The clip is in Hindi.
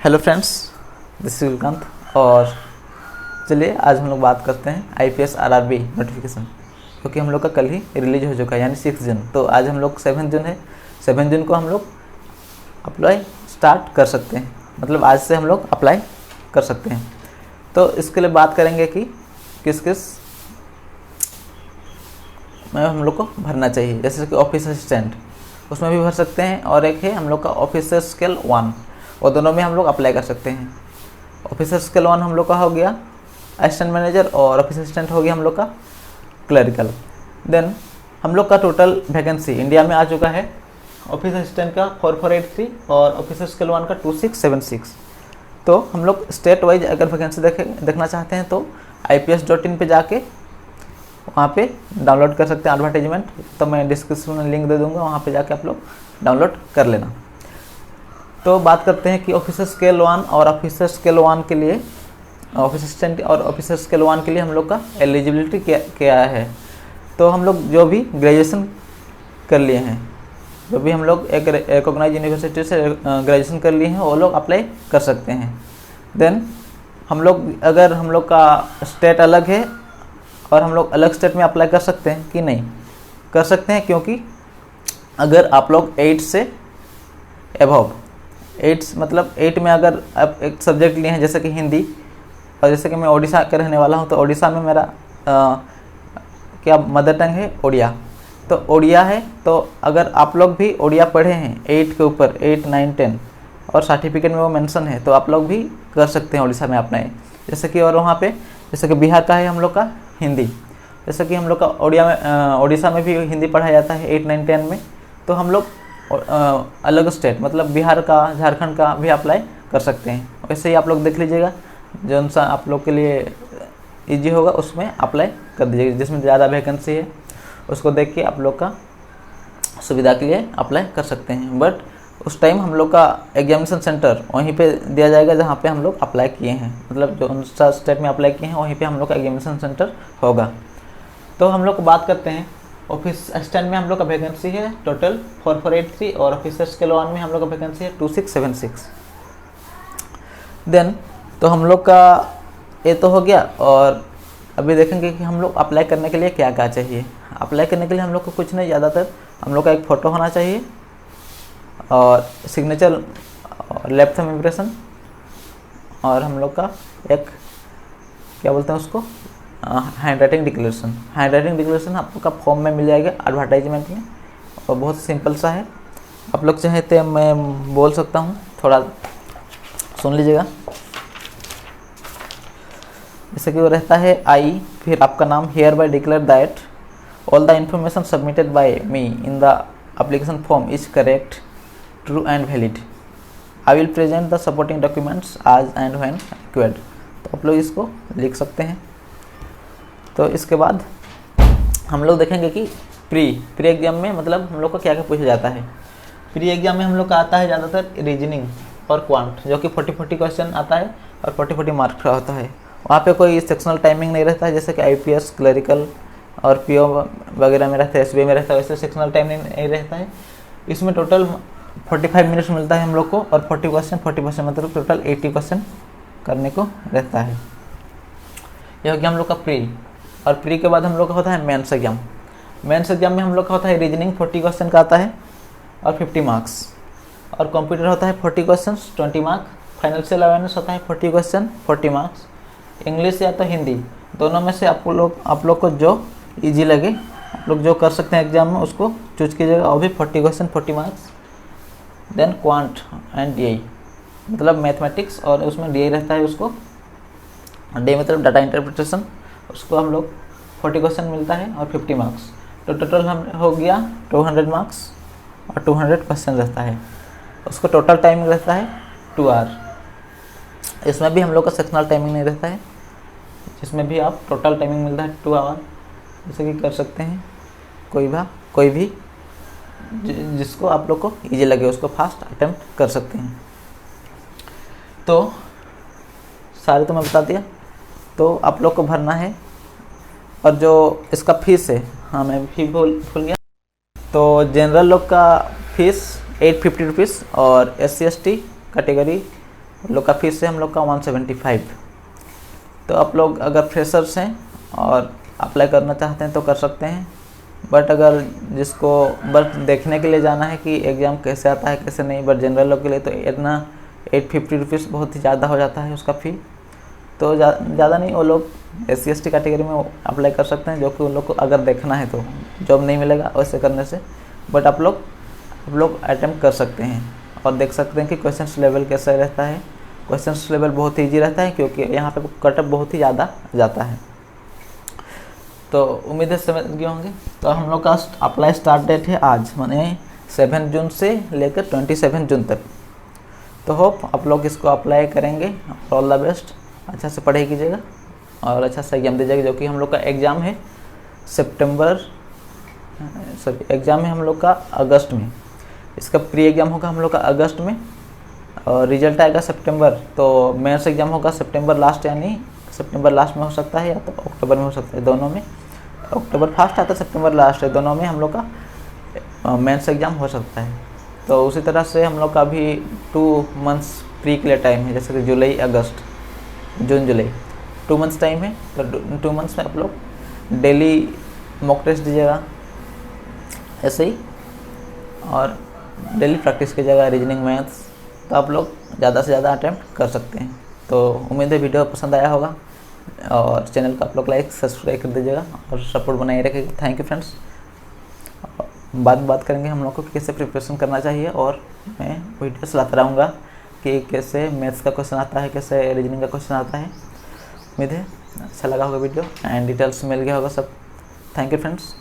Hello friends, this is Vikant. और चलिए आज हम लोग बात करते हैं आईपीएस आरआरबी नोटिफिकेशन, क्योंकि हम लोग का कल ही रिलीज हो चुका है यानी 6 जून। तो आज हम लोग 7 जून है, 7 जून को हम लोग अप्लाई स्टार्ट कर सकते हैं, मतलब आज से हम लोग अप्लाई कर सकते हैं। तो इसके लिए बात करेंगे कि किस किस में हम लोग को भरना चाहिए। जैसे कि ऑफिस असिस्टेंट, उसमें भी भर सकते हैं, और एक है हम लोग का ऑफिसर स्केल 1, और दोनों में हम लोग अप्लाई कर सकते हैं। ऑफिसर स्केल 1 हम लोग का हो गया असिस्टेंट मैनेजर, और ऑफिस असिस्टेंट हो गया हम लोग का क्लरिकल। देन हम लोग का टोटल वैकेंसी इंडिया में आ चुका है ऑफिस असिस्टेंट का 4483 और ऑफिसर स्केल 1 का 2676। तो हम लोग स्टेट वाइज अगर वैकेंसी देखना चाहते हैं तो ips.in पे जाके वहाँ पे डाउनलोड कर सकते हैं एडवर्टाइजमेंट। तो मैं डिस्क्रिप्शन में लिंक दे दूँगा, वहाँ पे जाके आप लोग डाउनलोड कर लेना। तो बात करते हैं कि ऑफिसर स्केल 1 और ऑफिसर स्केल 1 के लिए, ऑफिस असिस्टेंट और ऑफिसर स्केल 1 के लिए हम लोग का एलिजिबिलिटी क्या है। तो हम लोग जो भी ग्रेजुएशन कर लिए हैं, जो भी हम लोग एक रिकॉग्नाइज यूनिवर्सिटी से ग्रेजुएशन कर लिए हैं, वो लोग अप्लाई कर सकते हैं। देन हम लोग अगर हम लोग का स्टेट अलग है और हम लोग अलग स्टेट में अप्लाई कर सकते हैं कि नहीं, कर सकते हैं, क्योंकि अगर आप लोग 8 से एबव 8 मतलब 8 में अगर आप एक सब्जेक्ट लिए हैं जैसे कि हिंदी, और जैसे कि मैं ओडिशा का रहने वाला हूं, तो ओडिशा में मेरा क्या मदर टंग है ओडिया, तो ओडिया है। तो अगर आप लोग भी ओडिया पढ़े हैं 8 के ऊपर 8, 9, 10 और सर्टिफिकेट में वो मेंशन है, तो आप लोग भी कर सकते हैं ओडिशा में अप्लाई। जैसे कि और वहाँ पे जैसे कि बिहार का है हम लोग का हिंदी, जैसे कि हम लोग का ओडिशा में भी हिंदी पढ़ाया जाता है 8, 9, 10 में। तो हम लोग अलग स्टेट मतलब बिहार का, झारखंड का भी अप्लाई कर सकते हैं। वैसे ही आप लोग देख लीजिएगा, जो सा आप लोग के लिए इजी होगा उसमें अप्लाई कर दीजिएगा। जिसमें ज़्यादा वैकेंसी है उसको देख के आप लोग का सुविधा के लिए अप्लाई कर सकते हैं। बट उस टाइम हम लोग का एग्जामिनेशन सेंटर वहीं पे दिया जाएगा जहाँ पे हम लोग अप्लाई किए हैं, मतलब जो सा स्टेट में अप्लाई किए हैं वहीं पे हम लोग का एग्जामिनेशन सेंटर होगा। तो हम लोग बात करते हैं ऑफिस असिस्टेंट में हम लोग का वैकेंसी है टोटल 4483 और ऑफिसर स्केल 1 में हम लोग का वैकेंसी है 2676। देन तो हम लोग का ये तो हो गया, और अभी देखेंगे कि हम लोग अप्लाई करने के लिए क्या क्या चाहिए। अप्लाई करने के लिए हम लोग को कुछ नहीं, ज़्यादातर हम लोग का एक फ़ोटो होना चाहिए और सिग्नेचर और लेफ्ट थंब इम्प्रेशन, और हम लोग का एक क्या बोलते हैं उसको hand writing declaration. Hand writing declaration आप लोग का फॉर्म में मिल जाएगा एडवर्टाइजमेंट में, और बहुत सिंपल सा है। आप लोग चाहे तो मैं बोल सकता हूँ, थोड़ा सुन लीजिएगा। जैसे कि वो रहता है आई, फिर आपका नाम, here bye declare that all the information submitted by me in the application form is correct, true and valid. I will present the supporting documents आज एंड व्हेन रिक्वायर्ड। तो आप लोग इसको लिख सकते हैं। तो इसके बाद हम लोग देखेंगे कि प्री एग्जाम में मतलब हम लोग को क्या क्या पूछा जाता है। प्री एग्जाम में हम लोग का आता है ज़्यादातर रीजनिंग और क्वांट, जो कि 40-40 क्वेश्चन आता है और 40-40 मार्क्स का होता है। वहाँ पे कोई सेक्शनल टाइमिंग नहीं रहता है, जैसे कि आईपीएस, क्लरिकल और पीओ वगैरह में रहता है, एसबीआई में रहता है, वैसे सेक्शनल टाइमिंग नहीं रहता है। इसमें टोटल 45 मिनट्स मिलता है हम लोग को, और 40% मतलब टोटल 80 क्वेश्चन करने को रहता है। यह हो गया हम लोग का प्री। और प्री के बाद हम लोग का होता है मेंस एग्जाम। मेंस एग्जाम में हम लोग का होता है रीजनिंग 40 क्वेश्चन का आता है और 50 मार्क्स, और कंप्यूटर होता है 40 क्वेश्चन 20 मार्क्स, फाइनेंशियल अवेयरनेस होता है 40 क्वेश्चन 40 मार्क्स, इंग्लिश या तो हिंदी दोनों में से आप लोग को जो इजी लगे, आप लोग जो कर सकते हैं एग्जाम में उसको चूज कीजिएगा, और भी 40 question 40 marks. Then quant and DI मतलब मैथमेटिक्स, और उसमें डीआई रहता है, उसको डी मतलब डाटा इंटरप्रिटेशन, उसको हम लोग 40 क्वेश्चन मिलता है और 50 मार्क्स। तो टोटल हम हो गया 200 मार्क्स और 200 क्वेश्चन रहता है। उसको टोटल टाइमिंग रहता है 2 आवर। इसमें भी हम लोग का सेक्शनल टाइमिंग नहीं रहता है, इसमें भी आप टोटल टाइमिंग मिलता है 2 आवर। जैसे कि कर सकते हैं कोई भी जिसको आप लोग को ईजी लगे उसको फास्ट अटेम्प्ट कर सकते हैं। तो सारे तो मैं बता दिया। तो आप लोग को भरना है, और जो इसका फीस है, हाँ मैं भी भूल गया। तो जनरल लोग का फीस 850 रुपीज़, और SC ST कैटेगरी उन लोग का फीस है हम लोग का 175। तो आप लोग अगर फ्रेशर्स हैं और अप्लाई करना चाहते हैं तो कर सकते हैं, बट अगर जिसको बस देखने के लिए जाना है कि एग्ज़ाम कैसे आता है कैसे नहीं, बट जनरल लोग के लिए तो इतना 850 रुपीज़ बहुत ही ज़्यादा हो जाता है उसका फ़ी। तो ज़्यादा नहीं, वो लोग SC/ST कैटेगरी में अप्लाई कर सकते हैं, जो कि उन लोग को अगर देखना है तो जॉब नहीं मिलेगा वैसे करने से, बट आप लोग अटेम्प्ट कर सकते हैं और देख सकते हैं कि क्वेश्चंस लेवल कैसा रहता है। क्वेश्चंस लेवल बहुत ईजी रहता है क्योंकि यहाँ पे कटअप बहुत ही ज़्यादा जाता है। तो उम्मीद है समझ गए होंगे। तो हम लोग का अप्लाई स्टार्ट डेट है आज, माने 7 जून से लेकर 27 जून तक। तो होप आप लोग इसको अप्लाई करेंगे। ऑल द बेस्ट, अच्छा से पढ़ाई कीजिएगा और अच्छा से एग्ज़ाम दीजिएगा, जो कि हम लोग का एग्ज़ाम है एग्ज़ाम है हम लोग का अगस्त में। इसका प्री एग्ज़ाम होगा हम लोग का अगस्त में और रिजल्ट आएगा सितंबर। तो मेंस एग्ज़ाम होगा सितंबर लास्ट, यानी सितंबर लास्ट में हो सकता है या तो अक्टूबर में हो सकता है, दोनों में। अक्टूबर फर्स्ट आता है, सितंबर लास्ट है, दोनों में हम लोग का मेंस एग्ज़ाम हो सकता है। तो उसी तरह से हम लोग का अभी 2 मंथ्स प्री के लिए टाइम है, जैसे कि जुलाई अगस्त जून जुलाई 2 मंथ्स टाइम है। तो 2 मंथ्स में आप लोग डेली मॉक टेस्ट दीजिएगा ऐसे ही, और डेली प्रैक्टिस कीजिएगा रीजनिंग मैथ्स, तो आप लोग ज़्यादा से ज़्यादा अटैम्प्ट कर सकते हैं। तो उम्मीद है वीडियो पसंद आया होगा और चैनल को आप लोग लाइक सब्सक्राइब कर दीजिएगा और सपोर्ट बनाए रखिएगा। Thank you friends. बात करेंगे हम लोग को कैसे प्रिपरेशन करना चाहिए, और मैं वीडियोस लाता रहूँगा कि कैसे मैथ्स का क्वेश्चन आता है, कैसे रीजनिंग का क्वेश्चन आता है। उम्मीद है अच्छा लगा होगा वीडियो एंड डिटेल्स मिल गया होगा सब। Thank you friends.